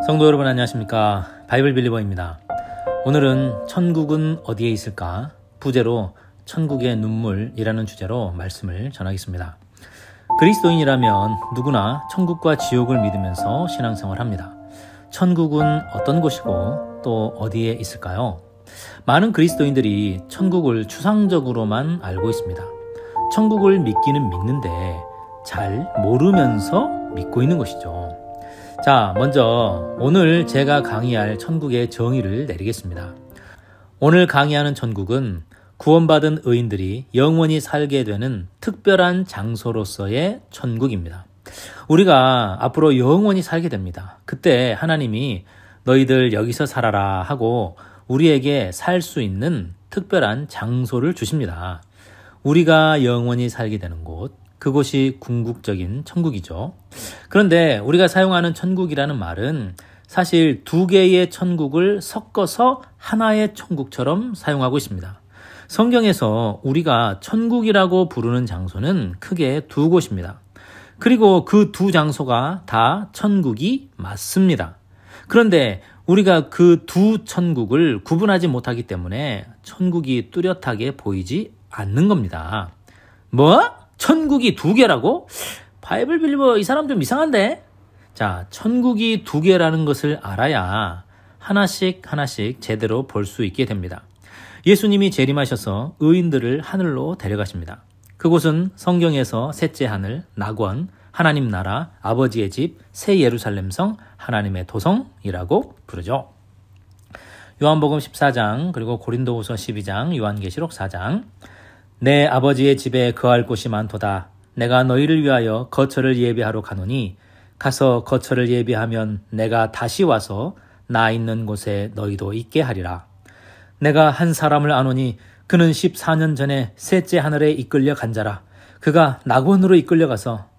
성도 여러분 안녕하십니까? 바이블 빌리버입니다. 오늘은 천국은 어디에 있을까? 부제로 천국의 눈물이라는 주제로 말씀을 전하겠습니다. 그리스도인이라면 누구나 천국과 지옥을 믿으면서 신앙생활을 합니다. 천국은 어떤 곳이고 또 어디에 있을까요? 많은 그리스도인들이 천국을 추상적으로만 알고 있습니다. 천국을 믿기는 믿는데 잘 모르면서 믿고 있는 것이죠. 자, 먼저 오늘 제가 강의할 천국의 정의를 내리겠습니다. 오늘 강의하는 천국은 구원받은 의인들이 영원히 살게 되는 특별한 장소로서의 천국입니다. 우리가 앞으로 영원히 살게 됩니다. 그때 하나님이 너희들 여기서 살아라 하고 우리에게 살 수 있는 특별한 장소를 주십니다. 우리가 영원히 살게 되는 곳, 그곳이 궁극적인 천국이죠. 그런데 우리가 사용하는 천국이라는 말은 사실 두 개의 천국을 섞어서 하나의 천국처럼 사용하고 있습니다. 성경에서 우리가 천국이라고 부르는 장소는 크게 두 곳입니다. 그리고 그 두 장소가 다 천국이 맞습니다. 그런데 우리가 그 두 천국을 구분하지 못하기 때문에 천국이 뚜렷하게 보이지 않는 겁니다. 뭐? 천국이 두 개라고? 바이블 빌리버 이 사람 좀 이상한데? 자, 천국이 두 개라는 것을 알아야 하나씩 제대로 볼 수 있게 됩니다. 예수님이 재림하셔서 의인들을 하늘로 데려가십니다. 그곳은 성경에서 셋째 하늘, 낙원, 하나님 나라, 아버지의 집, 새 예루살렘성, 하나님의 도성이라고 부르죠. 요한복음 14장, 그리고 고린도후서 12장, 요한계시록 4장. 내 아버지의 집에 거할 곳이 많도다. 내가 너희를 위하여 거처를 예비하러 가노니 가서 거처를 예비하면 내가 다시 와서 나 있는 곳에 너희도 있게 하리라. 내가 한 사람을 아노니 그는 14년 전에 셋째 하늘에 이끌려 간 자라. 그가 낙원으로 이끌려가서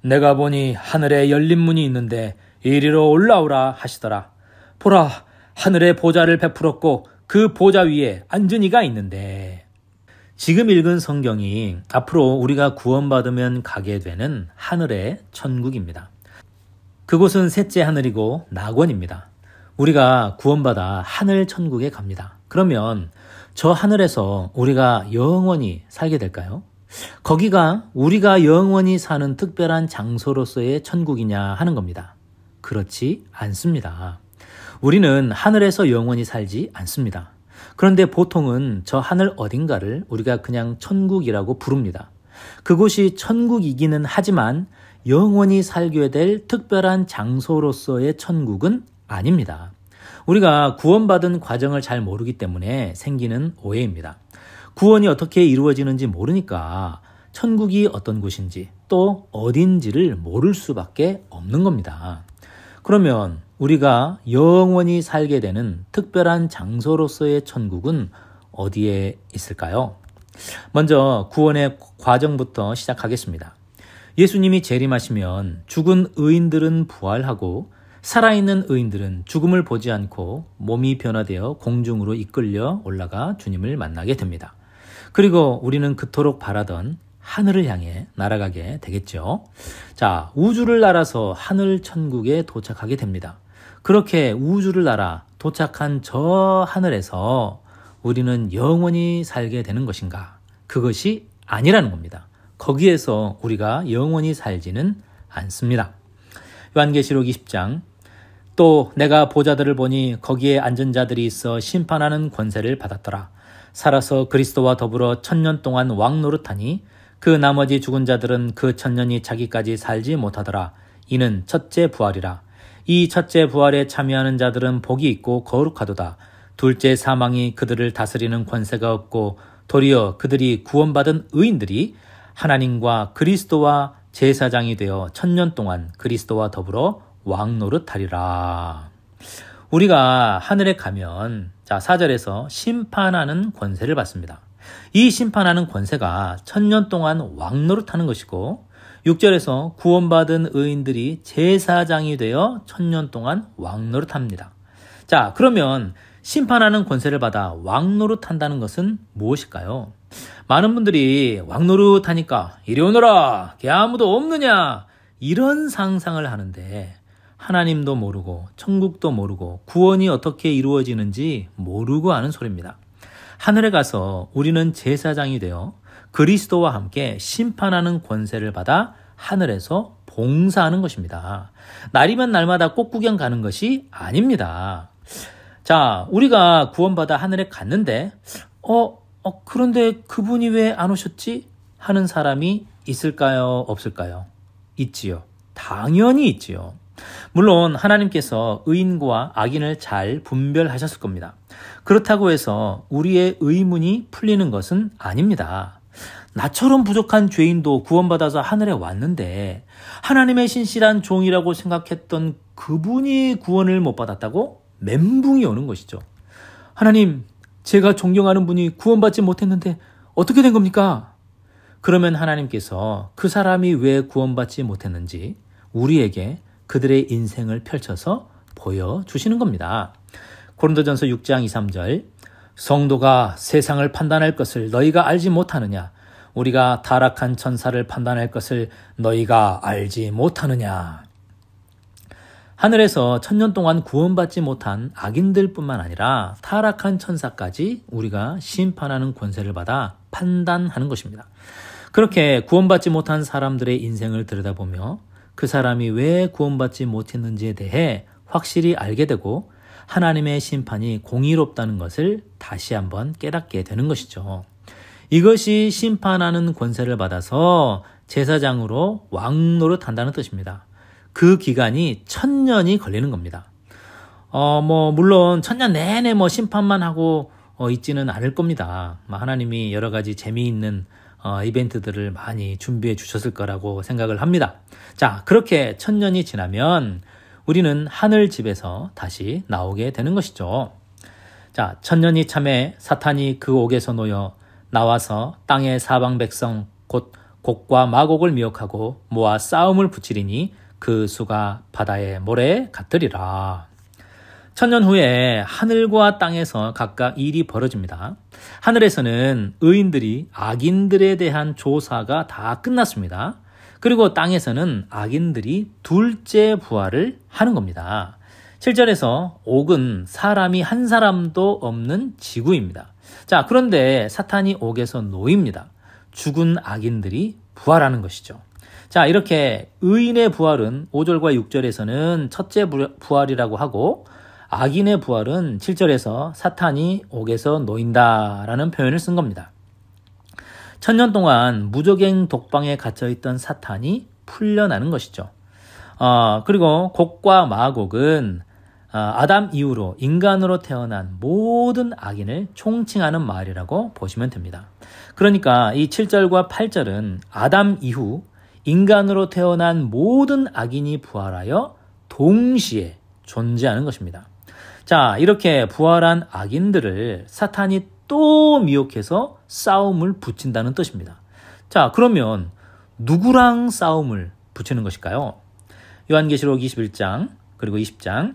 내가 보니 하늘에 열린 문이 있는데 이리로 올라오라 하시더라. 보라, 하늘에 보좌를 베풀었고 그 보좌 위에 앉은 이가 있는데. 지금 읽은 성경이 앞으로 우리가 구원받으면 가게 되는 하늘의 천국입니다. 그곳은 셋째 하늘이고 낙원입니다. 우리가 구원받아 하늘 천국에 갑니다. 그러면 저 하늘에서 우리가 영원히 살게 될까요? 거기가 우리가 영원히 사는 특별한 장소로서의 천국이냐 하는 겁니다. 그렇지 않습니다. 우리는 하늘에서 영원히 살지 않습니다. 그런데 보통은 저 하늘 어딘가를 우리가 그냥 천국이라고 부릅니다. 그곳이 천국이기는 하지만 영원히 살게 될 특별한 장소로서의 천국은 아닙니다. 우리가 구원받은 과정을 잘 모르기 때문에 생기는 오해입니다. 구원이 어떻게 이루어지는지 모르니까 천국이 어떤 곳인지 또 어딘지를 모를 수밖에 없는 겁니다. 그러면 우리가 영원히 살게 되는 특별한 장소로서의 천국은 어디에 있을까요? 먼저 구원의 과정부터 시작하겠습니다. 예수님이 재림하시면 죽은 의인들은 부활하고 살아있는 의인들은 죽음을 보지 않고 몸이 변화되어 공중으로 이끌려 올라가 주님을 만나게 됩니다. 그리고 우리는 그토록 바라던 하늘을 향해 날아가게 되겠죠. 자, 우주를 날아서 하늘 천국에 도착하게 됩니다. 그렇게 우주를 날아 도착한 저 하늘에서 우리는 영원히 살게 되는 것인가? 그것이 아니라는 겁니다. 거기에서 우리가 영원히 살지는 않습니다. 요한계시록 20장. 또 내가 보좌들을 보니 거기에 앉은 자들이 있어 심판하는 권세를 받았더라. 살아서 그리스도와 더불어 1000년 동안 왕노릇하니 그 나머지 죽은 자들은 그 1000년이 자기까지 살지 못하더라. 이는 첫째 부활이라. 이 첫째 부활에 참여하는 자들은 복이 있고 거룩하도다. 둘째 사망이 그들을 다스리는 권세가 없고 도리어 그들이 구원받은 의인들이 하나님과 그리스도와 제사장이 되어 1000년 동안 그리스도와 더불어 왕노릇하리라. 우리가 하늘에 가면 4절에서 심판하는 권세를 받습니다. 이 심판하는 권세가 1000년 동안 왕노릇하는 것이고 6절에서 구원받은 의인들이 제사장이 되어 1000년 동안 왕노릇합니다. 자, 그러면 심판하는 권세를 받아 왕노릇한다는 것은 무엇일까요? 많은 분들이 왕노릇하니까 이리 오너라, 걔 아무도 없느냐, 이런 상상을 하는데 하나님도 모르고 천국도 모르고 구원이 어떻게 이루어지는지 모르고 하는 소리입니다. 하늘에 가서 우리는 제사장이 되어 그리스도와 함께 심판하는 권세를 받아 하늘에서 봉사하는 것입니다. 날이면 날마다 꽃구경 가는 것이 아닙니다. 자, 우리가 구원받아 하늘에 갔는데 그런데 그분이 왜 안 오셨지? 하는 사람이 있을까요? 없을까요? 있지요. 당연히 있지요. 물론 하나님께서 의인과 악인을 잘 분별하셨을 겁니다. 그렇다고 해서 우리의 의문이 풀리는 것은 아닙니다. 나처럼 부족한 죄인도 구원받아서 하늘에 왔는데 하나님의 신실한 종이라고 생각했던 그분이 구원을 못 받았다고 멘붕이 오는 것이죠. 하나님, 제가 존경하는 분이 구원받지 못했는데 어떻게 된 겁니까? 그러면 하나님께서 그 사람이 왜 구원받지 못했는지 우리에게 그들의 인생을 펼쳐서 보여주시는 겁니다. 고린도전서 6장 2, 3절 성도가 세상을 판단할 것을 너희가 알지 못하느냐? 우리가 타락한 천사를 판단할 것을 너희가 알지 못하느냐? 하늘에서 1000년 동안 구원받지 못한 악인들뿐만 아니라 타락한 천사까지 우리가 심판하는 권세를 받아 판단하는 것입니다. 그렇게 구원받지 못한 사람들의 인생을 들여다보며 그 사람이 왜 구원받지 못했는지에 대해 확실히 알게 되고 하나님의 심판이 공의롭다는 것을 다시 한번 깨닫게 되는 것이죠. 이것이 심판하는 권세를 받아서 제사장으로 왕노릇 한다는 뜻입니다. 그 기간이 1000년이 걸리는 겁니다. 물론 1000년 내내 심판만 하고 있지는 않을 겁니다. 하나님이 여러 가지 재미있는 이벤트들을 많이 준비해 주셨을 거라고 생각을 합니다. 자, 그렇게 1000년이 지나면 우리는 하늘집에서 다시 나오게 되는 것이죠. 자, 1000년이 참에 사탄이 그 옥에서 놓여 나와서 땅의 사방 백성 곧 곡과 마곡을 미혹하고 모아 싸움을 붙이리니 그 수가 바다의 모래 같으리라. 1000년 후에 하늘과 땅에서 각각 일이 벌어집니다. 하늘에서는 의인들이 악인들에 대한 조사가 다 끝났습니다. 그리고 땅에서는 악인들이 둘째 부활을 하는 겁니다. 7절에서 옥은 사람이 한 사람도 없는 지구입니다. 자, 그런데 사탄이 옥에서 놓입니다. 죽은 악인들이 부활하는 것이죠. 자, 이렇게 의인의 부활은 5절과 6절에서는 첫째 부활이라고 하고 악인의 부활은 7절에서 사탄이 옥에서 놓인다라는 표현을 쓴 겁니다. 1000년 동안 무적행 독방에 갇혀있던 사탄이 풀려나는 것이죠. 그리고 곡과 마곡은 아담 이후로 인간으로 태어난 모든 악인을 총칭하는 말이라고 보시면 됩니다. 그러니까 이 7절과 8절은 아담 이후 인간으로 태어난 모든 악인이 부활하여 동시에 존재하는 것입니다. 자, 이렇게 부활한 악인들을 사탄이 또 미혹해서 싸움을 붙인다는 뜻입니다. 자, 그러면 누구랑 싸움을 붙이는 것일까요? 요한계시록 21장 그리고 20장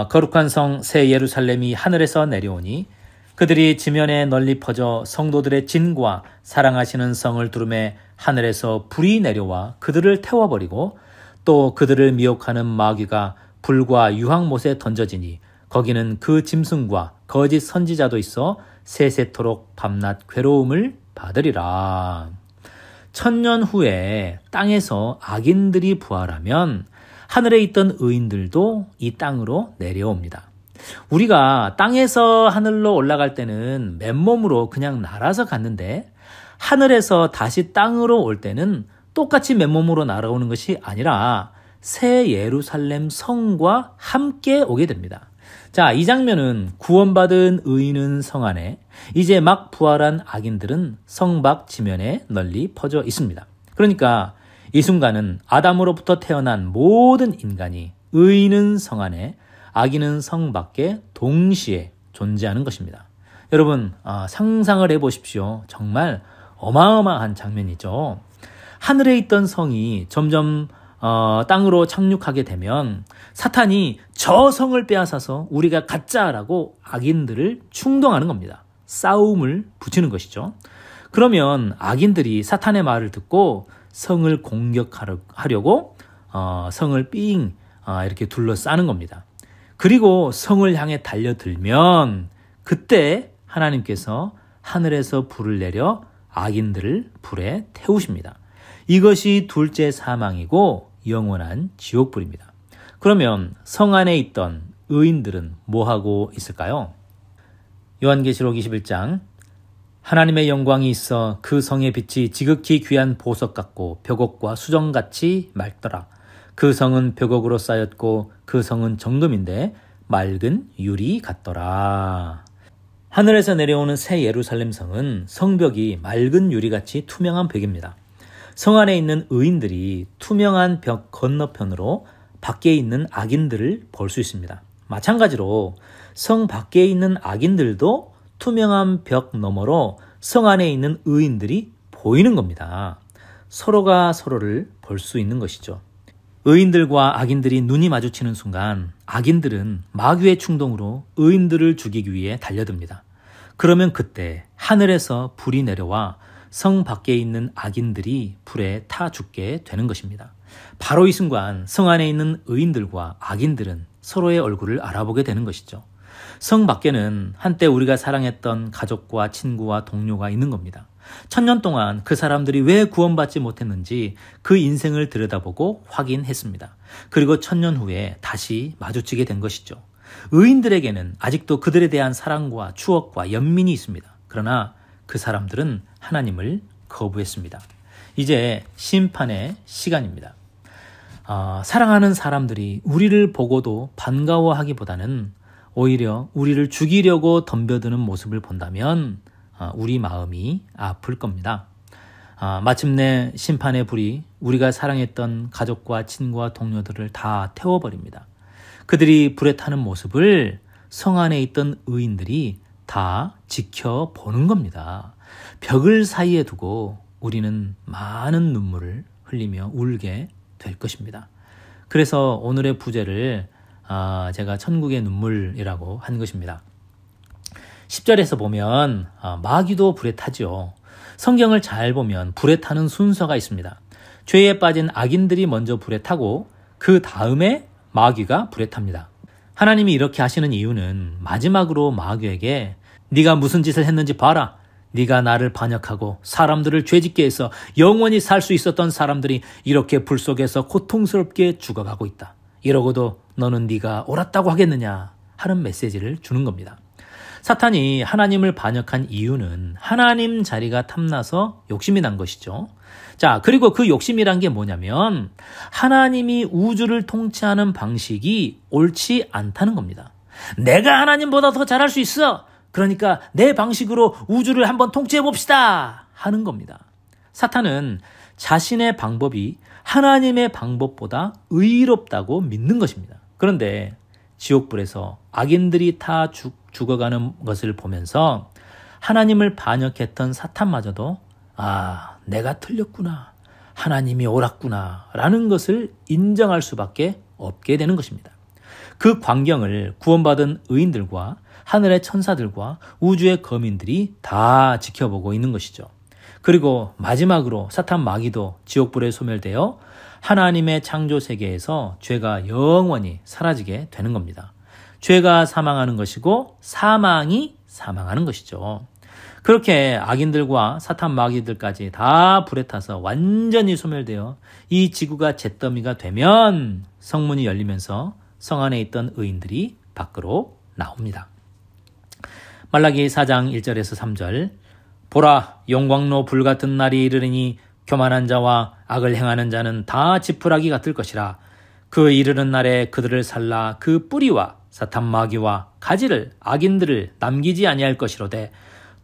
거룩한 성 새 예루살렘이 하늘에서 내려오니 그들이 지면에 널리 퍼져 성도들의 진과 사랑하시는 성을 두루매 하늘에서 불이 내려와 그들을 태워버리고 또 그들을 미혹하는 마귀가 불과 유황못에 던져지니 거기는 그 짐승과 거짓 선지자도 있어 세세토록 밤낮 괴로움을 받으리라. 1000년 후에 땅에서 악인들이 부활하면 하늘에 있던 의인들도 이 땅으로 내려옵니다. 우리가 땅에서 하늘로 올라갈 때는 맨몸으로 그냥 날아서 갔는데 하늘에서 다시 땅으로 올 때는 똑같이 맨몸으로 날아오는 것이 아니라 새 예루살렘 성과 함께 오게 됩니다. 자, 이 장면은 구원받은 의인은 성 안에, 이제 막 부활한 악인들은 성 밖 지면에 널리 퍼져 있습니다. 그러니까 이 순간은 아담으로부터 태어난 모든 인간이 의인은 성 안에, 악인은 성 밖에 동시에 존재하는 것입니다. 여러분, 상상을 해보십시오. 정말 어마어마한 장면이죠. 하늘에 있던 성이 점점 땅으로 착륙하게 되면 사탄이 저 성을 빼앗아서 우리가 가짜라고 악인들을 충동하는 겁니다. 싸움을 붙이는 것이죠. 그러면 악인들이 사탄의 말을 듣고 성을 공격하려고 성을 삥 이렇게 둘러싸는 겁니다. 그리고 성을 향해 달려들면 그때 하나님께서 하늘에서 불을 내려 악인들을 불에 태우십니다. 이것이 둘째 사망이고 영원한 지옥불입니다. 그러면 성 안에 있던 의인들은 뭐하고 있을까요? 요한계시록 21장 하나님의 영광이 있어 그 성의 빛이 지극히 귀한 보석 같고 벽옥과 수정같이 맑더라. 그 성은 벽옥으로 쌓였고 그 성은 정금인데 맑은 유리 같더라. 하늘에서 내려오는 새 예루살렘 성은 성벽이 맑은 유리같이 투명한 벽입니다. 성 안에 있는 의인들이 투명한 벽 건너편으로 밖에 있는 악인들을 볼 수 있습니다. 마찬가지로 성 밖에 있는 악인들도 투명한 벽 너머로 성 안에 있는 의인들이 보이는 겁니다. 서로가 서로를 볼 수 있는 것이죠. 의인들과 악인들이 눈이 마주치는 순간 악인들은 마귀의 충동으로 의인들을 죽이기 위해 달려듭니다. 그러면 그때 하늘에서 불이 내려와 성 밖에 있는 악인들이 불에 타 죽게 되는 것입니다. 바로 이 순간 성 안에 있는 의인들과 악인들은 서로의 얼굴을 알아보게 되는 것이죠. 성 밖에는 한때 우리가 사랑했던 가족과 친구와 동료가 있는 겁니다. 1000년 동안 그 사람들이 왜 구원받지 못했는지 그 인생을 들여다보고 확인했습니다. 그리고 1000년 후에 다시 마주치게 된 것이죠. 의인들에게는 아직도 그들에 대한 사랑과 추억과 연민이 있습니다. 그러나 그 사람들은 하나님을 거부했습니다. 이제 심판의 시간입니다. 사랑하는 사람들이 우리를 보고도 반가워하기보다는 오히려 우리를 죽이려고 덤벼드는 모습을 본다면 우리 마음이 아플 겁니다. 마침내 심판의 불이 우리가 사랑했던 가족과 친구와 동료들을 다 태워버립니다. 그들이 불에 타는 모습을 성 안에 있던 의인들이 다 지켜보는 겁니다. 벽을 사이에 두고 우리는 많은 눈물을 흘리며 울게 될 것입니다. 그래서 오늘의 부제를 제가 천국의 눈물이라고 한 것입니다. 10절에서 보면 마귀도 불에 타죠. 성경을 잘 보면 불에 타는 순서가 있습니다. 죄에 빠진 악인들이 먼저 불에 타고 그 다음에 마귀가 불에 탑니다. 하나님이 이렇게 하시는 이유는 마지막으로 마귀에게 네가 무슨 짓을 했는지 봐라. 네가 나를 반역하고 사람들을 죄짓게 해서 영원히 살 수 있었던 사람들이 이렇게 불 속에서 고통스럽게 죽어가고 있다. 이러고도 너는 네가 옳았다고 하겠느냐 하는 메시지를 주는 겁니다. 사탄이 하나님을 반역한 이유는 하나님 자리가 탐나서 욕심이 난 것이죠. 자, 그리고 그 욕심이란 게 뭐냐면 하나님이 우주를 통치하는 방식이 옳지 않다는 겁니다. 내가 하나님보다 더 잘할 수 있어. 그러니까 내 방식으로 우주를 한번 통치해 봅시다 하는 겁니다. 사탄은 자신의 방법이 하나님의 방법보다 의롭다고 믿는 것입니다. 그런데 지옥불에서 악인들이 다 죽어가는 것을 보면서 하나님을 반역했던 사탄마저도 내가 틀렸구나, 하나님이 옳았구나 라는 것을 인정할 수밖에 없게 되는 것입니다. 그 광경을 구원받은 의인들과 하늘의 천사들과 우주의 거민들이 다 지켜보고 있는 것이죠. 그리고 마지막으로 사탄 마귀도 지옥불에 소멸되어 하나님의 창조 세계에서 죄가 영원히 사라지게 되는 겁니다. 죄가 사망하는 것이고 사망이 사망하는 것이죠. 그렇게 악인들과 사탄 마귀들까지 다 불에 타서 완전히 소멸되어 이 지구가 잿더미가 되면 성문이 열리면서 성 안에 있던 의인들이 밖으로 나옵니다. 말라기 4장 1절에서 3절 보라, 영광로 불같은 날이 이르리니 교만한 자와 악을 행하는 자는 다 지푸라기 같을 것이라. 그 이르는 날에 그들을 살라 그 뿌리와 사탄 마귀와 가지를 악인들을 남기지 아니할 것이로되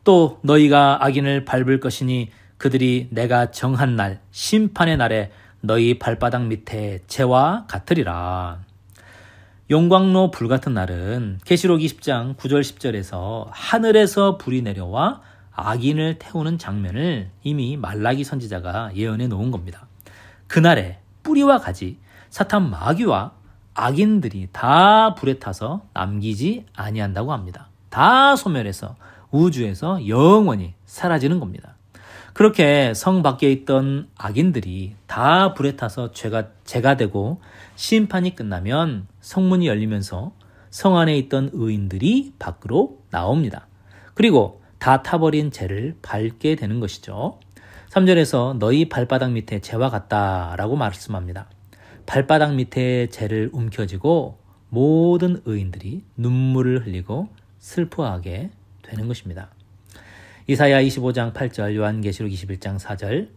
또 너희가 악인을 밟을 것이니 그들이 내가 정한 날 심판의 날에 너희 발바닥 밑에 재와 같으리라. 용광로 불같은 날은 계시록 20장 9절 10절에서 하늘에서 불이 내려와 악인을 태우는 장면을 이미 말라기 선지자가 예언해 놓은 겁니다. 그날에 뿌리와 가지, 사탄 마귀와 악인들이 다 불에 타서 남기지 아니한다고 합니다. 다 소멸해서 우주에서 영원히 사라지는 겁니다. 그렇게 성 밖에 있던 악인들이 다 불에 타서 죄가 되고 심판이 끝나면 성문이 열리면서 성 안에 있던 의인들이 밖으로 나옵니다. 그리고 다 타버린 죄를 밟게 되는 것이죠. 3절에서 너희 발바닥 밑에 죄와 같다라고 말씀합니다. 발바닥 밑에 죄를 움켜쥐고 모든 의인들이 눈물을 흘리고 슬퍼하게 되는 것입니다. 이사야 25장 8절, 요한계시록 21장 4절,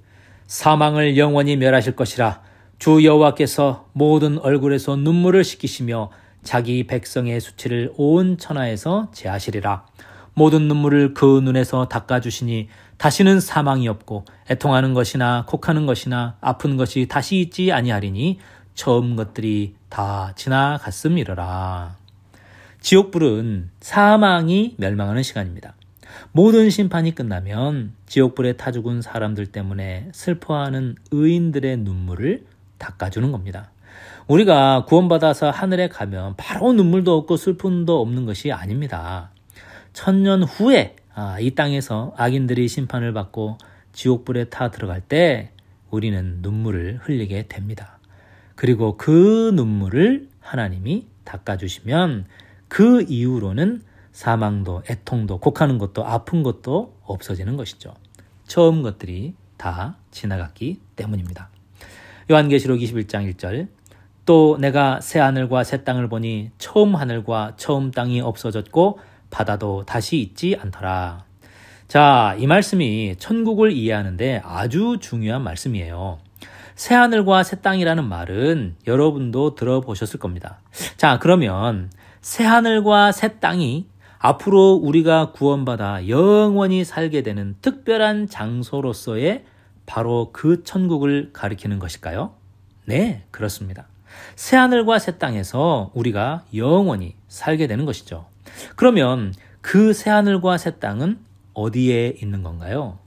사망을 영원히 멸하실 것이라 주 여호와께서 모든 얼굴에서 눈물을 씻기시며 자기 백성의 수치를 온 천하에서 제하시리라. 모든 눈물을 그 눈에서 닦아주시니 다시는 사망이 없고 애통하는 것이나 곡하는 것이나 아픈 것이 다시 있지 아니하리니 처음 것들이 다 지나갔음이러라. 지옥불은 사망이 멸망하는 시간입니다. 모든 심판이 끝나면 지옥불에 타 죽은 사람들 때문에 슬퍼하는 의인들의 눈물을 닦아주는 겁니다. 우리가 구원받아서 하늘에 가면 바로 눈물도 없고 슬픔도 없는 것이 아닙니다. 1000년 후에 이 땅에서 악인들이 심판을 받고 지옥불에 타 들어갈 때 우리는 눈물을 흘리게 됩니다. 그리고 그 눈물을 하나님이 닦아주시면 그 이후로는 사망도 애통도 곡하는 것도 아픈 것도 없어지는 것이죠. 처음 것들이 다 지나갔기 때문입니다. 요한계시록 21장 1절, 또 내가 새 하늘과 새 땅을 보니 처음 하늘과 처음 땅이 없어졌고 바다도 다시 있지 않더라. 자, 이 말씀이 천국을 이해하는데 아주 중요한 말씀이에요. 새 하늘과 새 땅이라는 말은 여러분도 들어보셨을 겁니다. 자, 그러면 새 하늘과 새 땅이 앞으로 우리가 구원받아 영원히 살게 되는 특별한 장소로서의 바로 그 천국을 가리키는 것일까요? 네, 그렇습니다. 새 하늘과 새 땅에서 우리가 영원히 살게 되는 것이죠. 그러면 그 새 하늘과 새 땅은 어디에 있는 건가요?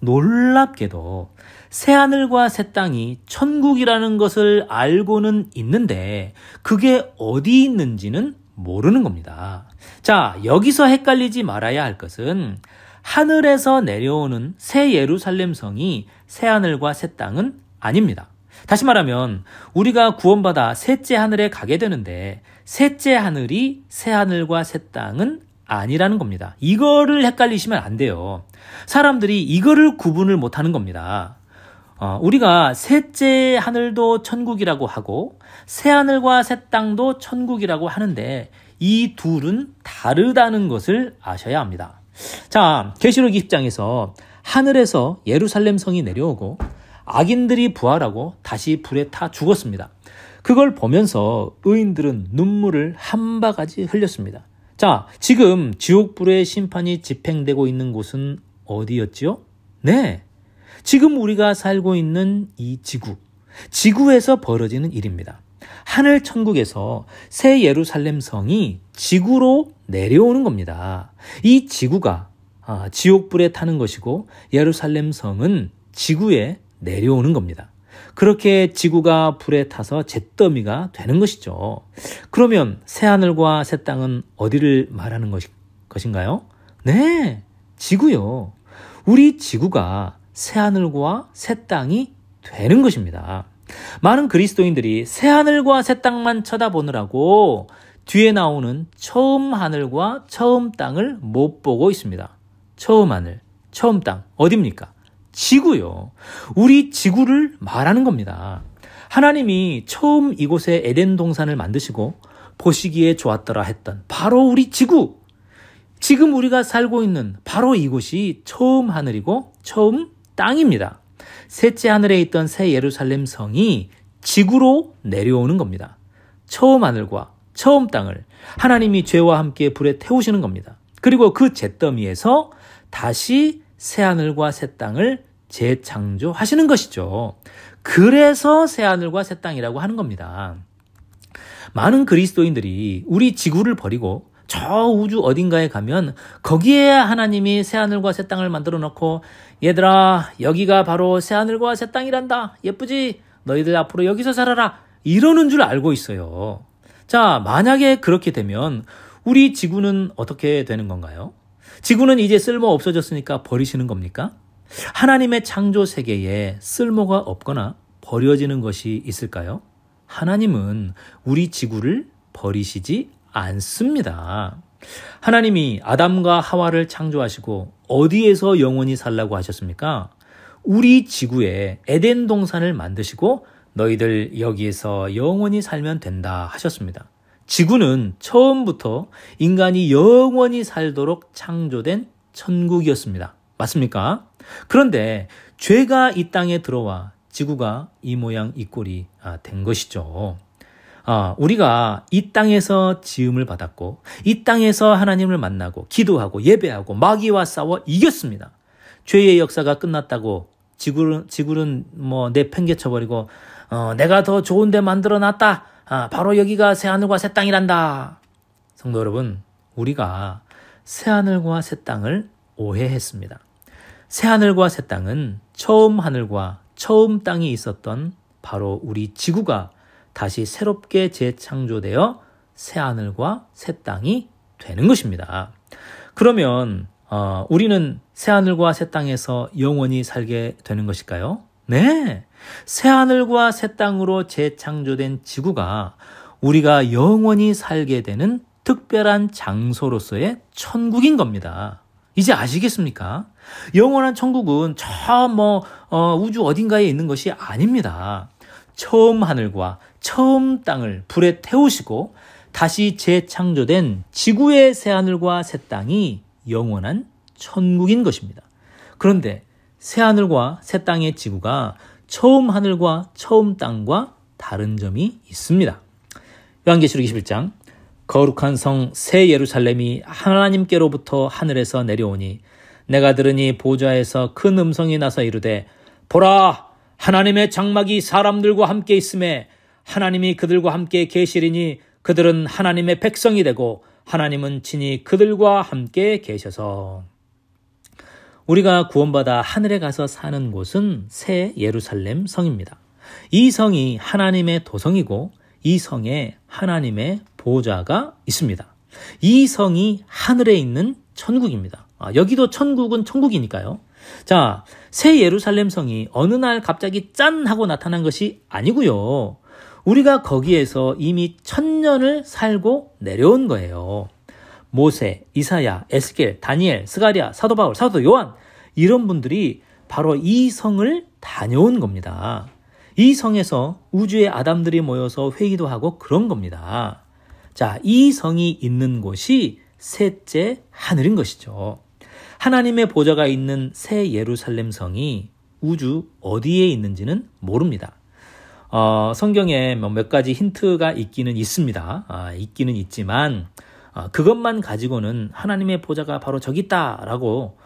놀랍게도 새 하늘과 새 땅이 천국이라는 것을 알고는 있는데 그게 어디 있는지는 모르는 겁니다. 자, 여기서 헷갈리지 말아야 할 것은 하늘에서 내려오는 새 예루살렘 성이 새 하늘과 새 땅은 아닙니다. 다시 말하면 우리가 구원받아 셋째 하늘에 가게 되는데 셋째 하늘이 새 하늘과 새 땅은 아니라는 겁니다. 이거를 헷갈리시면 안 돼요. 사람들이 이거를 구분을 못하는 겁니다. 우리가 셋째 하늘도 천국이라고 하고 새 하늘과 새 땅도 천국이라고 하는데 이 둘은 다르다는 것을 아셔야 합니다. 자, 계시록 20장에서 하늘에서 예루살렘 성이 내려오고 악인들이 부활하고 다시 불에 타 죽었습니다. 그걸 보면서 의인들은 눈물을 한 바가지 흘렸습니다. 자, 지금 지옥불의 심판이 집행되고 있는 곳은 어디였지요? 네, 지금 우리가 살고 있는 이 지구에서 벌어지는 일입니다. 하늘 천국에서 새 예루살렘 성이 지구로 내려오는 겁니다. 이 지구가 지옥불에 타는 것이고 예루살렘 성은 지구에 내려오는 겁니다. 그렇게 지구가 불에 타서 잿더미가 되는 것이죠. 그러면 새 하늘과 새 땅은 어디를 말하는 것인가요? 네, 지구요. 우리 지구가 새 하늘과 새 땅이 되는 것입니다. 많은 그리스도인들이 새 하늘과 새 땅만 쳐다보느라고 뒤에 나오는 처음 하늘과 처음 땅을 못 보고 있습니다. 처음 하늘, 처음 땅, 어디입니까? 지구요. 우리 지구를 말하는 겁니다. 하나님이 처음 이곳에 에덴 동산을 만드시고 보시기에 좋았더라 했던 바로 우리 지구. 지금 우리가 살고 있는 바로 이곳이 처음 하늘이고 처음 땅입니다. 셋째 하늘에 있던 새 예루살렘 성이 지구로 내려오는 겁니다. 처음 하늘과 처음 땅을 하나님이 죄와 함께 불에 태우시는 겁니다. 그리고 그 잿더미에서 다시 새 하늘과 새 땅을 재창조하시는 것이죠. 그래서 새 하늘과 새 땅이라고 하는 겁니다. 많은 그리스도인들이 우리 지구를 버리고 저 우주 어딘가에 가면 거기에 하나님이 새 하늘과 새 땅을 만들어 놓고 얘들아 여기가 바로 새 하늘과 새 땅이란다. 예쁘지? 너희들 앞으로 여기서 살아라. 이러는 줄 알고 있어요. 자, 만약에 그렇게 되면 우리 지구는 어떻게 되는 건가요? 지구는 이제 쓸모 없어졌으니까 버리시는 겁니까? 하나님의 창조 세계에 쓸모가 없거나 버려지는 것이 있을까요? 하나님은 우리 지구를 버리시지 않습니다. 하나님이 아담과 하와를 창조하시고 어디에서 영원히 살라고 하셨습니까? 우리 지구에 에덴 동산을 만드시고 너희들 여기에서 영원히 살면 된다 하셨습니다. 지구는 처음부터 인간이 영원히 살도록 창조된 천국이었습니다. 맞습니까? 그런데 죄가 이 땅에 들어와 지구가 이 모양 이 꼴이 된 것이죠. 우리가 이 땅에서 지음을 받았고 이 땅에서 하나님을 만나고 기도하고 예배하고 마귀와 싸워 이겼습니다. 죄의 역사가 끝났다고 지구는 내팽개쳐버리고 내가 더 좋은 데 만들어놨다. 바로 여기가 새하늘과 새 땅이란다. 성도 여러분, 우리가 새하늘과 새 땅을 오해했습니다. 새하늘과 새 땅은 처음 하늘과 처음 땅이 있었던 바로 우리 지구가 다시 새롭게 재창조되어 새하늘과 새 땅이 되는 것입니다. 그러면 우리는 새하늘과 새 땅에서 영원히 살게 되는 것일까요? 네, 새하늘과 새 땅으로 재창조된 지구가 우리가 영원히 살게 되는 특별한 장소로서의 천국인 겁니다. 이제 아시겠습니까? 영원한 천국은 우주 어딘가에 있는 것이 아닙니다. 처음 하늘과 처음 땅을 불에 태우시고 다시 재창조된 지구의 새하늘과 새 땅이 영원한 천국인 것입니다. 그런데 새하늘과 새 땅의 지구가 처음 하늘과 처음 땅과 다른 점이 있습니다. 요한계시록 21장, 거룩한 성 새 예루살렘이 하나님께로부터 하늘에서 내려오니 내가 들으니 보좌에서 큰 음성이 나서 이르되 보라, 하나님의 장막이 사람들과 함께 있음에 하나님이 그들과 함께 계시리니 그들은 하나님의 백성이 되고 하나님은 친히 그들과 함께 계셔서. 우리가 구원받아 하늘에 가서 사는 곳은 새 예루살렘 성입니다. 이 성이 하나님의 도성이고 이 성에 하나님의 보좌가 있습니다. 이 성이 하늘에 있는 천국입니다. 여기도 천국은 천국이니까요. 자, 새 예루살렘 성이 어느 날 갑자기 짠 하고 나타난 것이 아니고요. 우리가 거기에서 이미 1000년을 살고 내려온 거예요. 모세, 이사야, 에스겔, 다니엘, 스가랴, 사도 바울, 사도 요한, 이런 분들이 바로 이 성을 다녀온 겁니다. 이 성에서 우주의 아담들이 모여서 회의도 하고 그런 겁니다. 자, 이 성이 있는 곳이 셋째 하늘인 것이죠. 하나님의 보좌가 있는 새 예루살렘 성이 우주 어디에 있는지는 모릅니다. 성경에 몇 가지 힌트가 있기는 있습니다. 있기는 있지만 그것만 가지고는 하나님의 보좌가 바로 저기 있다라고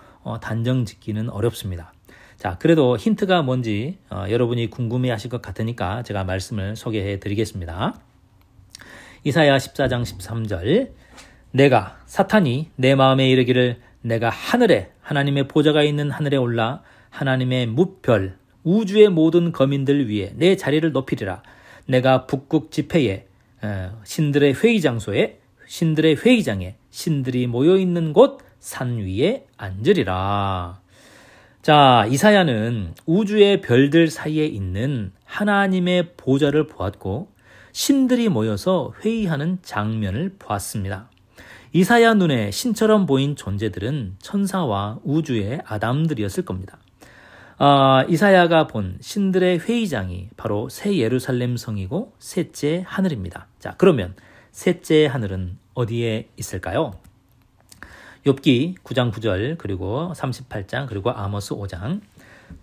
단정 짓기는 어렵습니다. 자, 그래도 힌트가 뭔지 여러분이 궁금해하실 것 같으니까 제가 말씀을 소개해 드리겠습니다. 이사야 14장 13절, 내가 사탄이 내 마음에 이르기를 내가 하늘에 하나님의 보좌가 있는 하늘에 올라 하나님의 무별 우주의 모든 거민들 위에 내 자리를 높이리라. 내가 북극 지폐에 신들의 회의장소에 신들의 회의장에 신들이 모여있는 곳 산 위에 앉으리라. 자, 이사야는 우주의 별들 사이에 있는 하나님의 보좌를 보았고 신들이 모여서 회의하는 장면을 보았습니다. 이사야 눈에 신처럼 보인 존재들은 천사와 우주의 아담들이었을 겁니다. 이사야가 본 신들의 회의장이 바로 새 예루살렘 성이고 셋째 하늘입니다. 자, 그러면 셋째 하늘은 어디에 있을까요? 욥기 9장 9절 그리고 38장 그리고 아모스 5장,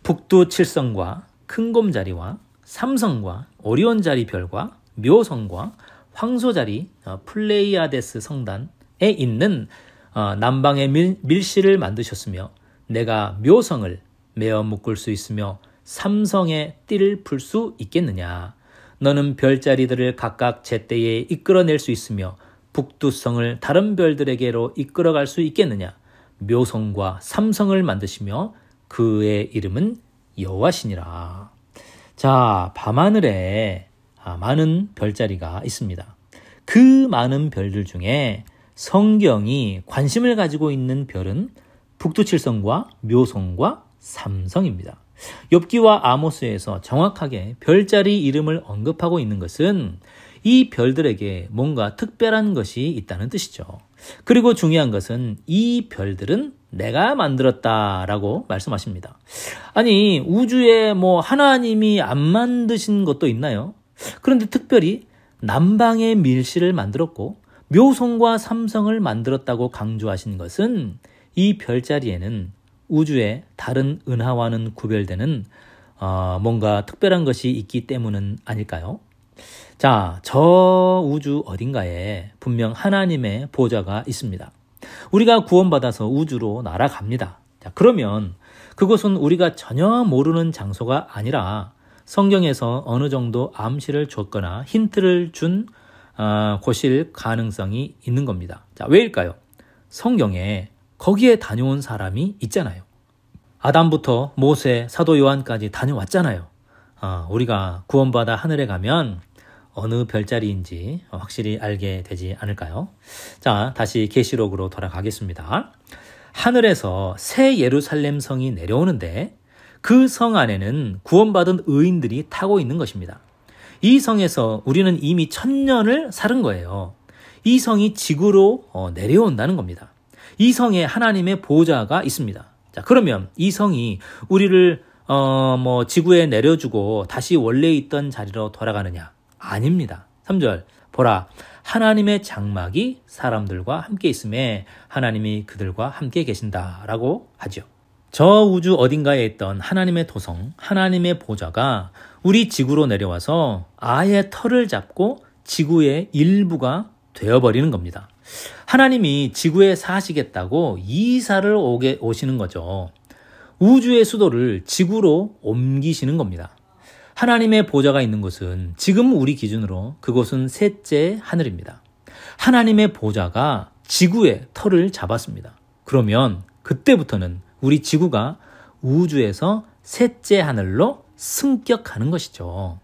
북두 7성과 큰곰자리와 삼성과 오리온자리 별과 묘성과 황소자리 플레이아데스 성단에 있는 남방의 밀실을 만드셨으며 내가 묘성을 메어 묶을 수 있으며 삼성의 띠를 풀 수 있겠느냐. 너는 별자리들을 각각 제때에 이끌어낼 수 있으며 북두성을 다른 별들에게로 이끌어갈 수 있겠느냐. 묘성과 삼성을 만드시며 그의 이름은 여호와시니라. 자, 밤하늘에 많은 별자리가 있습니다. 그 많은 별들 중에 성경이 관심을 가지고 있는 별은 북두칠성과 묘성과 삼성입니다. 욥기와 아모스에서 정확하게 별자리 이름을 언급하고 있는 것은 이 별들에게 뭔가 특별한 것이 있다는 뜻이죠. 그리고 중요한 것은 이 별들은 내가 만들었다라고 말씀하십니다. 아니, 우주에 하나님이 안 만드신 것도 있나요? 그런데 특별히 남방의 밀실을 만들었고 묘성과 삼성을 만들었다고 강조하신 것은 이 별자리에는 우주의 다른 은하와는 구별되는 뭔가 특별한 것이 있기 때문은 아닐까요? 자, 저 우주 어딘가에 분명 하나님의 보좌가 있습니다. 우리가 구원받아서 우주로 날아갑니다. 자, 그러면 그곳은 우리가 전혀 모르는 장소가 아니라 성경에서 어느 정도 암시를 줬거나 힌트를 준 곳일 가능성이 있는 겁니다. 자, 왜일까요? 성경에 거기에 다녀온 사람이 있잖아요. 아담부터 모세, 사도 요한까지 다녀왔잖아요. 우리가 구원받아 하늘에 가면 어느 별자리인지 확실히 알게 되지 않을까요? 자, 다시 계시록으로 돌아가겠습니다. 하늘에서 새 예루살렘 성이 내려오는데 그 성 안에는 구원받은 의인들이 타고 있는 것입니다. 이 성에서 우리는 이미 1000년을 살은 거예요. 이 성이 지구로 내려온다는 겁니다. 이 성에 하나님의 보좌가 있습니다. 자, 그러면 이 성이 우리를 지구에 내려주고 다시 원래 있던 자리로 돌아가느냐? 아닙니다. 3절, 보라, 하나님의 장막이 사람들과 함께 있음에 하나님이 그들과 함께 계신다라고 하죠. 저 우주 어딘가에 있던 하나님의 도성, 하나님의 보좌가 우리 지구로 내려와서 아예 털을 잡고 지구의 일부가 되어버리는 겁니다. 하나님이 지구에 사시겠다고 이사를 오시는 거죠. 우주의 수도를 지구로 옮기시는 겁니다. 하나님의 보좌가 있는 곳은 지금 우리 기준으로 그곳은 셋째 하늘입니다. 하나님의 보좌가 지구의 털을 잡았습니다. 그러면 그때부터는 우리 지구가 우주에서 셋째 하늘로 승격하는 것이죠.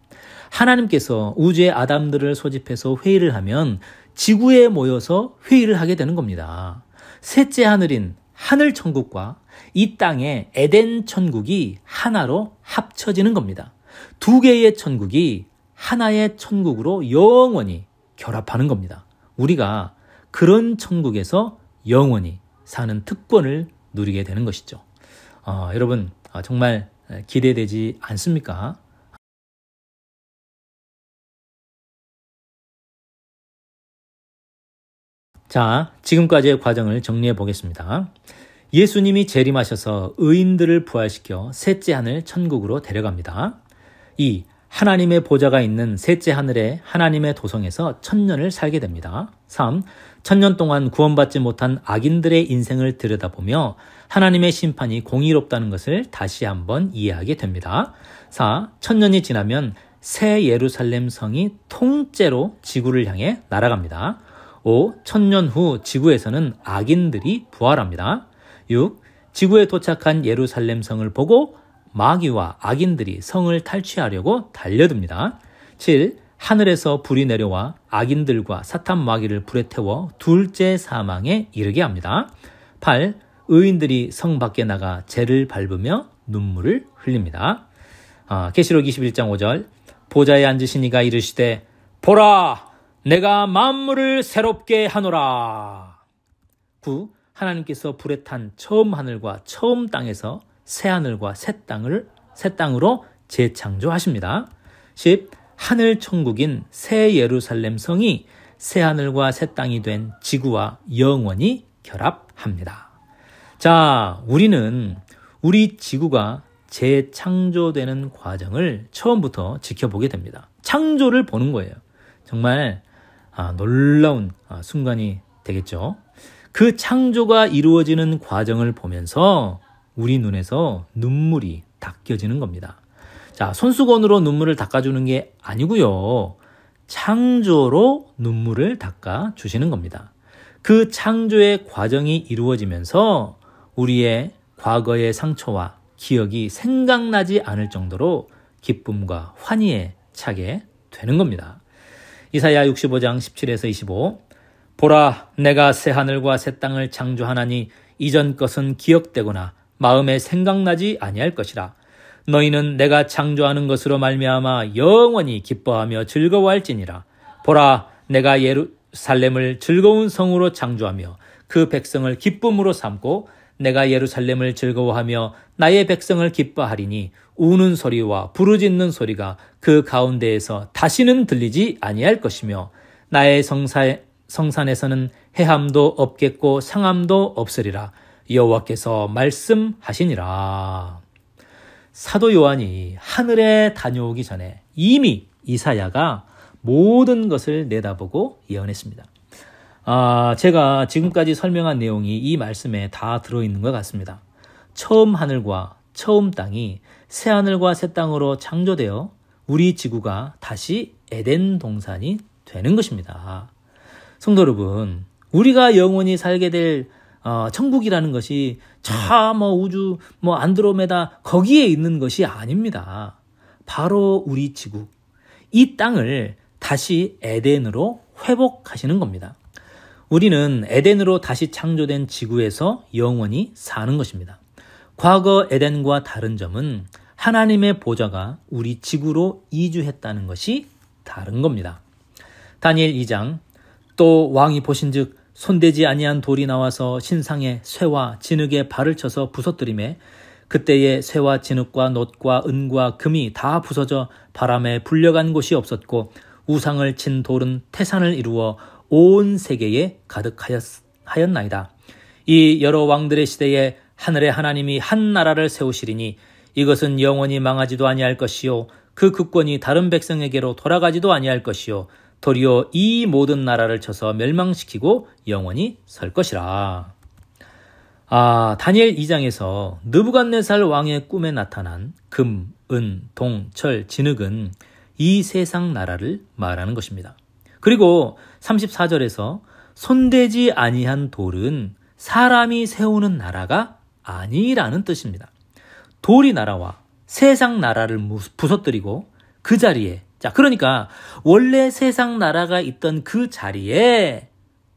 하나님께서 우주의 아담들을 소집해서 회의를 하면 지구에 모여서 회의를 하게 되는 겁니다. 셋째 하늘인 하늘천국과 이 땅의 에덴 천국이 하나로 합쳐지는 겁니다. 두 개의 천국이 하나의 천국으로 영원히 결합하는 겁니다. 우리가 그런 천국에서 영원히 사는 특권을 누리게 되는 것이죠. 여러분, 정말 기대되지 않습니까? 자, 지금까지의 과정을 정리해 보겠습니다. 예수님이 재림하셔서 의인들을 부활시켜 셋째 하늘 천국으로 데려갑니다. 2. 하나님의 보좌가 있는 셋째 하늘에 하나님의 도성에서 1000년을 살게 됩니다. 3. 1000년 동안 구원받지 못한 악인들의 인생을 들여다보며 하나님의 심판이 공의롭다는 것을 다시 한번 이해하게 됩니다. 4. 1000년이 지나면 새 예루살렘 성이 통째로 지구를 향해 날아갑니다. 5. 1000년 후 지구에서는 악인들이 부활합니다. 6. 지구에 도착한 예루살렘 성을 보고 마귀와 악인들이 성을 탈취하려고 달려듭니다. 7. 하늘에서 불이 내려와 악인들과 사탄 마귀를 불에 태워 둘째 사망에 이르게 합니다. 8. 의인들이 성 밖에 나가 재를 밟으며 눈물을 흘립니다. 계시록 21장 5절, 보좌에 앉으신 이가 이르시되 보라, 내가 만물을 새롭게 하노라. 9. 하나님께서 불에 탄 처음 하늘과 처음 땅에서 새 하늘과 새 땅으로 재창조하십니다. 10. 하늘 천국인 새 예루살렘 성이 새 하늘과 새 땅이 된 지구와 영원히 결합합니다. 자, 우리는 우리 지구가 재창조되는 과정을 처음부터 지켜보게 됩니다. 창조를 보는 거예요. 정말 놀라운 순간이 되겠죠. 그 창조가 이루어지는 과정을 보면서 우리 눈에서 눈물이 닦여지는 겁니다. 자, 손수건으로 눈물을 닦아주는 게 아니고요. 창조로 눈물을 닦아주시는 겁니다. 그 창조의 과정이 이루어지면서 우리의 과거의 상처와 기억이 생각나지 않을 정도로 기쁨과 환희에 차게 되는 겁니다. 이사야 65장 17에서 25, 보라, 내가 새 하늘과 새 땅을 창조하나니 이전 것은 기억되거나 마음에 생각나지 아니할 것이라. 너희는 내가 창조하는 것으로 말미암아 영원히 기뻐하며 즐거워할지니라. 보라, 내가 예루살렘을 즐거운 성으로 창조하며 그 백성을 기쁨으로 삼고 내가 예루살렘을 즐거워하며 나의 백성을 기뻐하리니 우는 소리와 부르짖는 소리가 그 가운데에서 다시는 들리지 아니할 것이며 나의 성산에서는 해함도 없겠고 상함도 없으리라. 여호와께서 말씀하시니라. 사도 요한이 하늘에 다녀오기 전에 이미 이사야가 모든 것을 내다보고 예언했습니다. 제가 지금까지 설명한 내용이 이 말씀에 다 들어있는 것 같습니다. 처음 하늘과 처음 땅이 새 하늘과 새 땅으로 창조되어 우리 지구가 다시 에덴 동산이 되는 것입니다. 성도 여러분, 우리가 영원히 살게 될 천국이라는 것이 우주, 안드로메다 거기에 있는 것이 아닙니다. 바로 우리 지구, 이 땅을 다시 에덴으로 회복하시는 겁니다. 우리는 에덴으로 다시 창조된 지구에서 영원히 사는 것입니다. 과거 에덴과 다른 점은 하나님의 보좌가 우리 지구로 이주했다는 것이 다른 겁니다. 다니엘 2장, 또 왕이 보신즉 손대지 아니한 돌이 나와서 신상의 쇠와 진흙에 발을 쳐서 부서뜨리매 그때에 쇠와 진흙과 놋과 은과 금이 다 부서져 바람에 불려간 곳이 없었고 우상을 친 돌은 태산을 이루어 온 세계에 가득하였나이다. 이 여러 왕들의 시대에 하늘의 하나님이 한 나라를 세우시리니 이것은 영원히 망하지도 아니할 것이요 그 국권이 다른 백성에게로 돌아가지도 아니할 것이요 도리어 이 모든 나라를 쳐서 멸망시키고 영원히 설 것이라. 다니엘 2장에서 느부갓네살 왕의 꿈에 나타난 금, 은, 동, 철, 진흙은 이 세상 나라를 말하는 것입니다. 그리고 34절에서 손대지 아니한 돌은 사람이 세우는 나라가 아니라는 뜻입니다. 돌이 나라와 세상 나라를 부서뜨리고 그 자리에, 그러니까 원래 세상 나라가 있던 그 자리에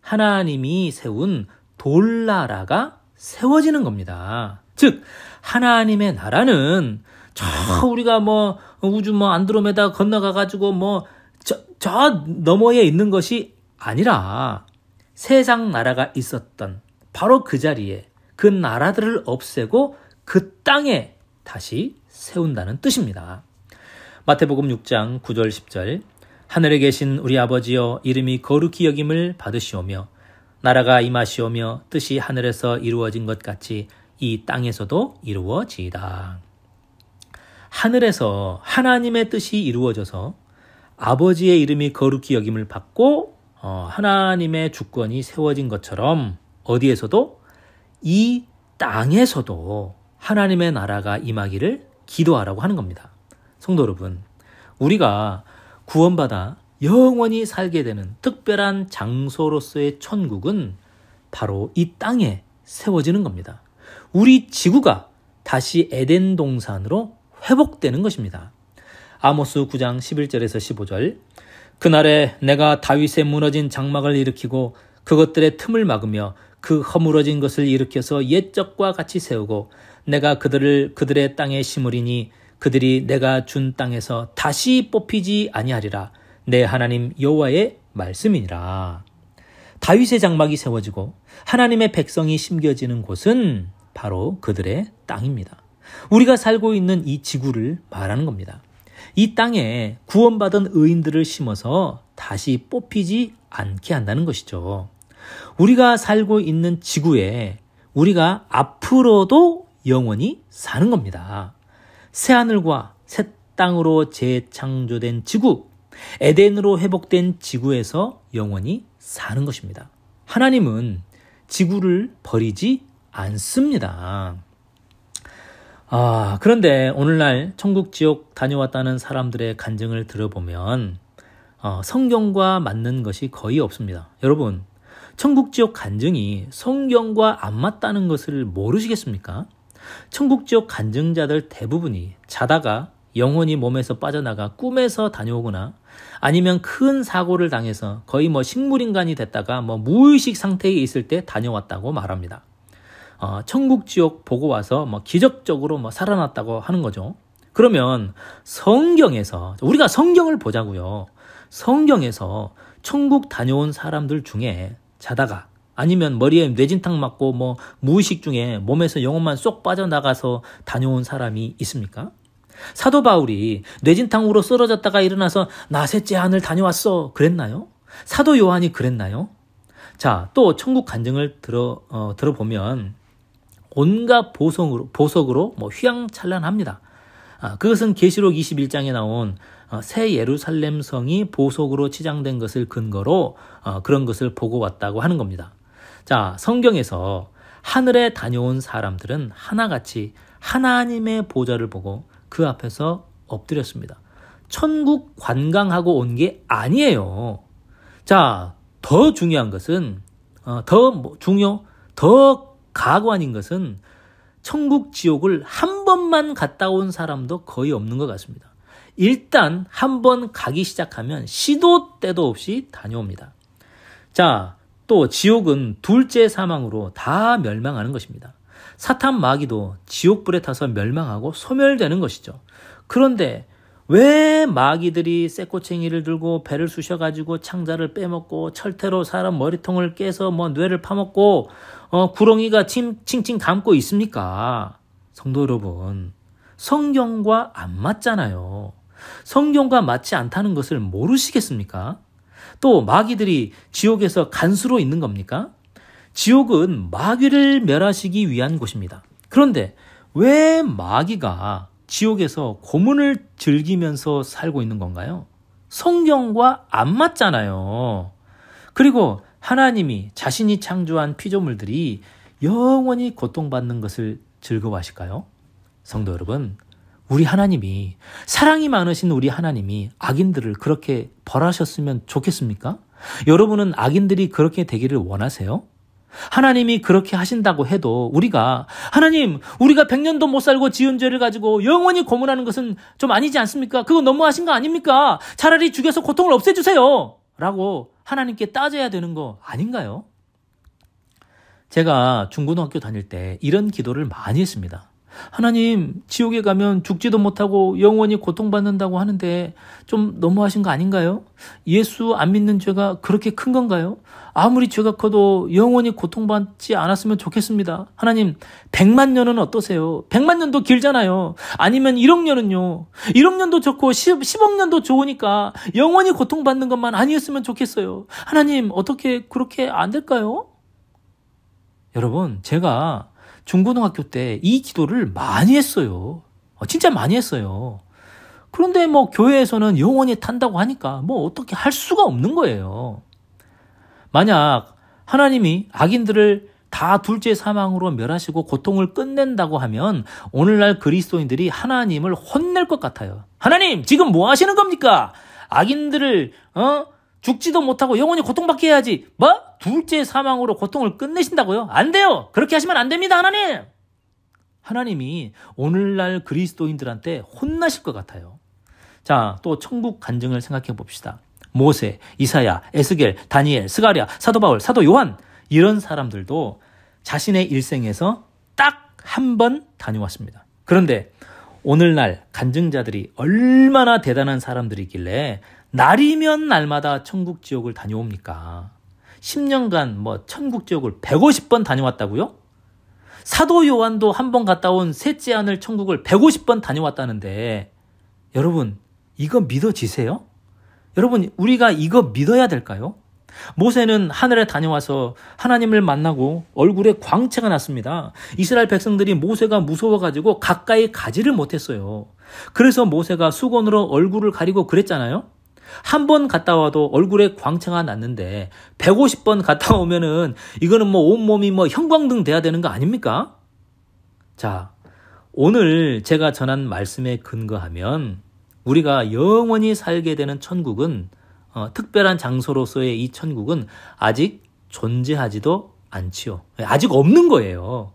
하나님이 세운 돌나라가 세워지는 겁니다. 즉 하나님의 나라는 우리가 우주 안드로메다 건너가가지고 저 너머에 있는 것이 아니라 세상 나라가 있었던 바로 그 자리에 그 나라들을 없애고 그 땅에 다시 세운다는 뜻입니다. 마태복음 6장 9절 10절, 하늘에 계신 우리 아버지여 이름이 거룩히 여김을 받으시오며 나라가 임하시오며 뜻이 하늘에서 이루어진 것 같이 이 땅에서도 이루어지이다. 하늘에서 하나님의 뜻이 이루어져서 아버지의 이름이 거룩히 여김을 받고 하나님의 주권이 세워진 것처럼 어디에서도 이 땅에서도 하나님의 나라가 임하기를 기도하라고 하는 겁니다. 성도 여러분, 우리가 구원받아 영원히 살게 되는 특별한 장소로서의 천국은 바로 이 땅에 세워지는 겁니다. 우리 지구가 다시 에덴 동산으로 회복되는 것입니다. 아모스 9장 11절에서 15절, 그날에 내가 다윗의 무너진 장막을 일으키고 그것들의 틈을 막으며 그 허물어진 것을 일으켜서 옛적과 같이 세우고 내가 그들의 땅에 심으리니 그들이 내가 준 땅에서 다시 뽑히지 아니하리라. 내 하나님 여호와의 말씀이니라. 다윗의 장막이 세워지고 하나님의 백성이 심겨지는 곳은 바로 그들의 땅입니다. 우리가 살고 있는 이 지구를 말하는 겁니다. 이 땅에 구원받은 의인들을 심어서 다시 뽑히지 않게 한다는 것이죠. 우리가 살고 있는 지구에 우리가 앞으로도 영원히 사는 겁니다. 새하늘과 새 땅으로 재창조된 지구, 에덴으로 회복된 지구에서 영원히 사는 것입니다. 하나님은 지구를 버리지 않습니다. 그런데 오늘날 천국 지옥 다녀왔다는 사람들의 간증을 들어보면 성경과 맞는 것이 거의 없습니다. 여러분, 천국 지옥 간증이 성경과 안 맞다는 것을 모르시겠습니까? 천국 지옥 간증자들 대부분이 자다가 영혼이 몸에서 빠져나가 꿈에서 다녀오거나 아니면 큰 사고를 당해서 거의 식물인간이 됐다가 무의식 상태에 있을 때 다녀왔다고 말합니다. 천국 지옥 보고 와서 뭐 기적적으로 뭐 살아났다고 하는 거죠. 그러면 성경에서 우리가 성경을 보자고요. 성경에서 천국 다녀온 사람들 중에 자다가 아니면 머리에 뇌진탕 맞고 뭐 무의식 중에 몸에서 영혼만 쏙 빠져나가서 다녀온 사람이 있습니까? 사도 바울이 뇌진탕으로 쓰러졌다가 일어나서 나 셋째 하늘 다녀왔어 그랬나요? 사도 요한이 그랬나요? 자, 또 천국 간증을 들어보면 온갖 보석으로 뭐 휘황찬란합니다. 그것은 계시록 21장에 나온 새 예루살렘 성이 보석으로 치장된 것을 근거로 그런 것을 보고 왔다고 하는 겁니다. 자, 성경에서 하늘에 다녀온 사람들은 하나같이 하나님의 보좌를 보고 그 앞에서 엎드렸습니다. 천국 관광하고 온 게 아니에요. 자, 더 중요한 것은 더 가관인 것은 천국 지옥을 한 번만 갔다 온 사람도 거의 없는 것 같습니다. 일단 한 번 가기 시작하면 시도 때도 없이 다녀옵니다. 자, 또 지옥은 둘째 사망으로 다 멸망하는 것입니다. 사탄 마귀도 지옥불에 타서 멸망하고 소멸되는 것이죠. 그런데 왜 마귀들이 쇠꼬챙이를 들고 배를 쑤셔가지고 창자를 빼먹고 철퇴로 사람 머리통을 깨서 뭐 뇌를 파먹고 구렁이가 칭칭 감고 있습니까? 성도 여러분, 성경과 안 맞잖아요. 성경과 맞지 않다는 것을 모르시겠습니까? 또 마귀들이 지옥에서 간수로 있는 겁니까? 지옥은 마귀를 멸하시기 위한 곳입니다. 그런데 왜 마귀가 지옥에서 고문을 즐기면서 살고 있는 건가요? 성경과 안 맞잖아요. 그리고 하나님이 자신이 창조한 피조물들이 영원히 고통받는 것을 즐거워하실까요? 성도 여러분, 우리 하나님이, 사랑이 많으신 우리 하나님이 악인들을 그렇게 벌하셨으면 좋겠습니까? 여러분은 악인들이 그렇게 되기를 원하세요? 하나님이 그렇게 하신다고 해도 우리가 우리가 100년도 못 살고 지은 죄를 가지고 영원히 고문하는 것은 좀 아니지 않습니까? 그거 너무하신 거 아닙니까? 차라리 죽여서 고통을 없애주세요 라고 하나님께 따져야 되는 거 아닌가요? 제가 중고등학교 다닐 때 이런 기도를 많이 했습니다. 하나님, 지옥에 가면 죽지도 못하고 영원히 고통받는다고 하는데 좀 너무하신 거 아닌가요? 예수 안 믿는 죄가 그렇게 큰 건가요? 아무리 죄가 커도 영원히 고통받지 않았으면 좋겠습니다. 하나님, 100만 년은 어떠세요? 100만 년도 길잖아요. 아니면 1억 년은요. 1억 년도 좋고 10억 년도 좋으니까 영원히 고통받는 것만 아니었으면 좋겠어요. 하나님, 어떻게 그렇게 안 될까요? 여러분, 제가 중고등학교 때 이 기도를 많이 했어요. 진짜 많이 했어요. 그런데 뭐 교회에서는 영원히 탄다고 하니까 뭐 어떻게 할 수가 없는 거예요. 만약 하나님이 악인들을 다 둘째 사망으로 멸하시고 고통을 끝낸다고 하면 오늘날 그리스도인들이 하나님을 혼낼 것 같아요. 하나님, 지금 뭐 하시는 겁니까? 악인들을 죽지도 못하고 영원히 고통받게 해야지. 뭐? 둘째 사망으로 고통을 끝내신다고요? 안 돼요. 그렇게 하시면 안 됩니다, 하나님. 하나님이 오늘날 그리스도인들한테 혼나실 것 같아요. 자, 또 천국 간증을 생각해 봅시다. 모세, 이사야, 에스겔, 다니엘, 스가랴, 사도 바울, 사도 요한, 이런 사람들도 자신의 일생에서 딱 한 번 다녀왔습니다. 그런데 오늘날 간증자들이 얼마나 대단한 사람들이길래 날이면 날마다 천국 지옥을 다녀옵니까? 10년간 천국 지옥을 150번 다녀왔다고요? 사도 요한도 한 번 갔다 온 셋째 하늘 천국을 150번 다녀왔다는데 여러분, 이거 믿어지세요? 여러분, 우리가 이거 믿어야 될까요? 모세는 하늘에 다녀와서 하나님을 만나고 얼굴에 광채가 났습니다. 이스라엘 백성들이 모세가 무서워가지고 가까이 가지를 못했어요. 그래서 모세가 수건으로 얼굴을 가리고 그랬잖아요. 한 번 갔다 와도 얼굴에 광채가 났는데 150번 갔다 오면은 이거는 온몸이 형광등 돼야 되는 거 아닙니까? 자, 오늘 제가 전한 말씀에 근거하면 우리가 영원히 살게 되는 천국은 특별한 장소로서의 이 천국은 아직 존재하지도 않지요. 아직 없는 거예요.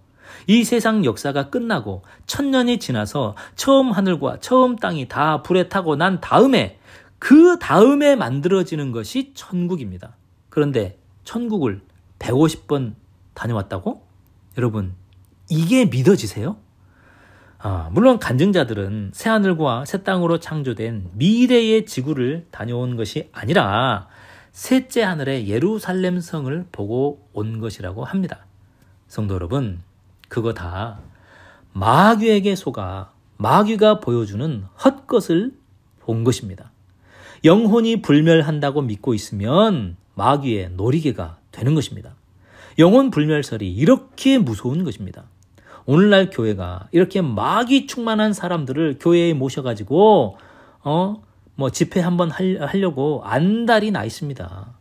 이 세상 역사가 끝나고 1000년이 지나서 처음 하늘과 처음 땅이 다 불에 타고 난 다음에 그 다음에 만들어지는 것이 천국입니다. 그런데 천국을 150번 다녀왔다고? 여러분, 이게 믿어지세요? 물론 간증자들은 새하늘과 새 땅으로 창조된 미래의 지구를 다녀온 것이 아니라 셋째 하늘의 예루살렘 성을 보고 온 것이라고 합니다. 성도 여러분, 그거 다 마귀에게 속아 마귀가 보여주는 헛것을 본 것입니다. 영혼이 불멸한다고 믿고 있으면 마귀의 놀이개가 되는 것입니다. 영혼 불멸설이 이렇게 무서운 것입니다. 오늘날 교회가 이렇게 마귀 충만한 사람들을 교회에 모셔가지고 집회 한번 하려고 안달이 나 있습니다.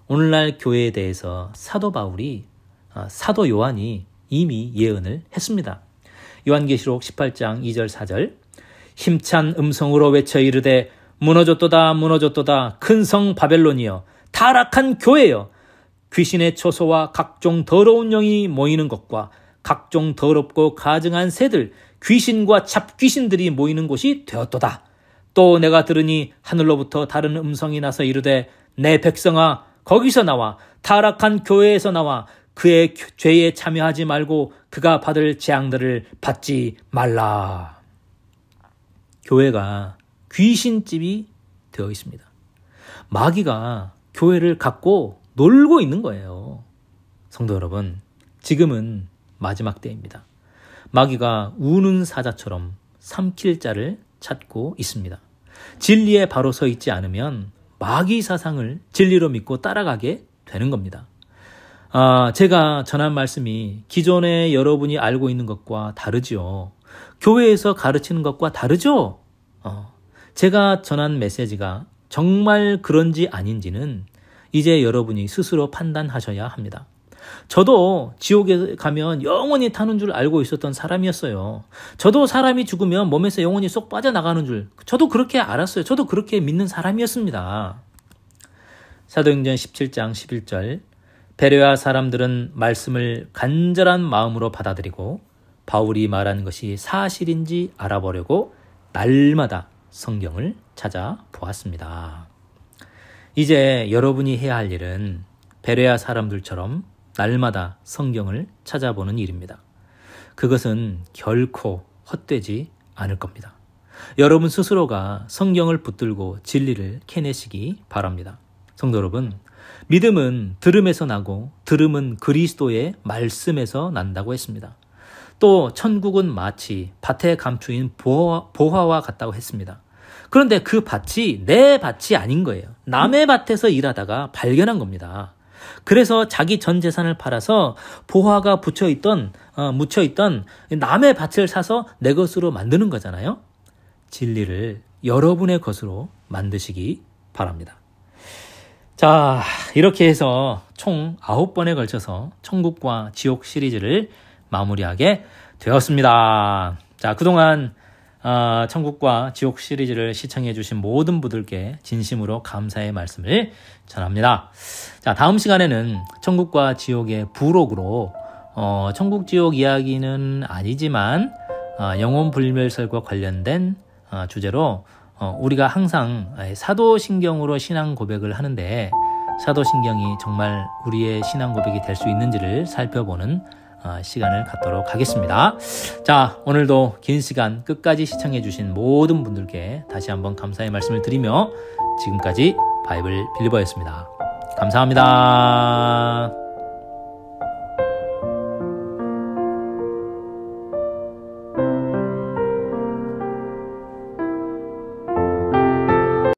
오늘날 교회에 대해서 사도 바울이 사도 요한이 이미 예언을 했습니다. 요한계시록 18장 2절 4절 힘찬 음성으로 외쳐 이르되 무너졌도다 무너졌도다 큰 성 바벨론이여 타락한 교회여 귀신의 처소와 각종 더러운 영이 모이는 것과 각종 더럽고 가증한 새들 귀신과 잡귀신들이 모이는 곳이 되었도다. 또 내가 들으니 하늘로부터 다른 음성이 나서 이르되 내 백성아 거기서 나와 타락한 교회에서 나와 그의 죄에 참여하지 말고 그가 받을 재앙들을 받지 말라. 교회가 귀신집이 되어 있습니다. 마귀가 교회를 갖고 놀고 있는 거예요. 성도 여러분, 지금은 마지막 때입니다. 마귀가 우는 사자처럼 삼킬 자를 찾고 있습니다. 진리에 바로 서 있지 않으면 마귀 사상을 진리로 믿고 따라가게 되는 겁니다. 제가 전한 말씀이 기존에 여러분이 알고 있는 것과 다르죠. 교회에서 가르치는 것과 다르죠. 제가 전한 메시지가 정말 그런지 아닌지는 이제 여러분이 스스로 판단하셔야 합니다. 저도 지옥에 가면 영원히 타는 줄 알고 있었던 사람이었어요. 저도 사람이 죽으면 몸에서 영혼이 쏙 빠져나가는 줄 저도 그렇게 알았어요. 저도 그렇게 믿는 사람이었습니다. 사도행전 17장 11절 베레아 사람들은 말씀을 간절한 마음으로 받아들이고 바울이 말한 것이 사실인지 알아보려고 날마다 성경을 찾아보았습니다. 이제 여러분이 해야 할 일은 베레아 사람들처럼 날마다 성경을 찾아보는 일입니다. 그것은 결코 헛되지 않을 겁니다. 여러분 스스로가 성경을 붙들고 진리를 캐내시기 바랍니다. 성도 여러분, 믿음은 들음에서 나고 들음은 그리스도의 말씀에서 난다고 했습니다. 또 천국은 마치 밭에 감추인 보화와 같다고 했습니다. 그런데 그 밭이 내 밭이 아닌 거예요. 남의 밭에서 일하다가 발견한 겁니다. 그래서 자기 전 재산을 팔아서 보화가 묻혀있던 남의 밭을 사서 내 것으로 만드는 거잖아요. 진리를 여러분의 것으로 만드시기 바랍니다. 자, 이렇게 해서 총 9번에 걸쳐서 천국과 지옥 시리즈를 마무리하게 되었습니다. 자, 그동안 천국과 지옥 시리즈를 시청해 주신 모든 분들께 진심으로 감사의 말씀을 전합니다. 자, 다음 시간에는 천국과 지옥의 부록으로 천국 지옥 이야기는 아니지만 영혼 불멸설과 관련된 주제로 우리가 항상 사도신경으로 신앙 고백을 하는데 사도신경이 정말 우리의 신앙 고백이 될 수 있는지를 살펴보는 시간을 갖도록 하겠습니다. 자, 오늘도 긴 시간 끝까지 시청해 주신 모든 분들께 다시 한번 감사의 말씀을 드리며 지금까지 바이블 빌리버였습니다. 감사합니다.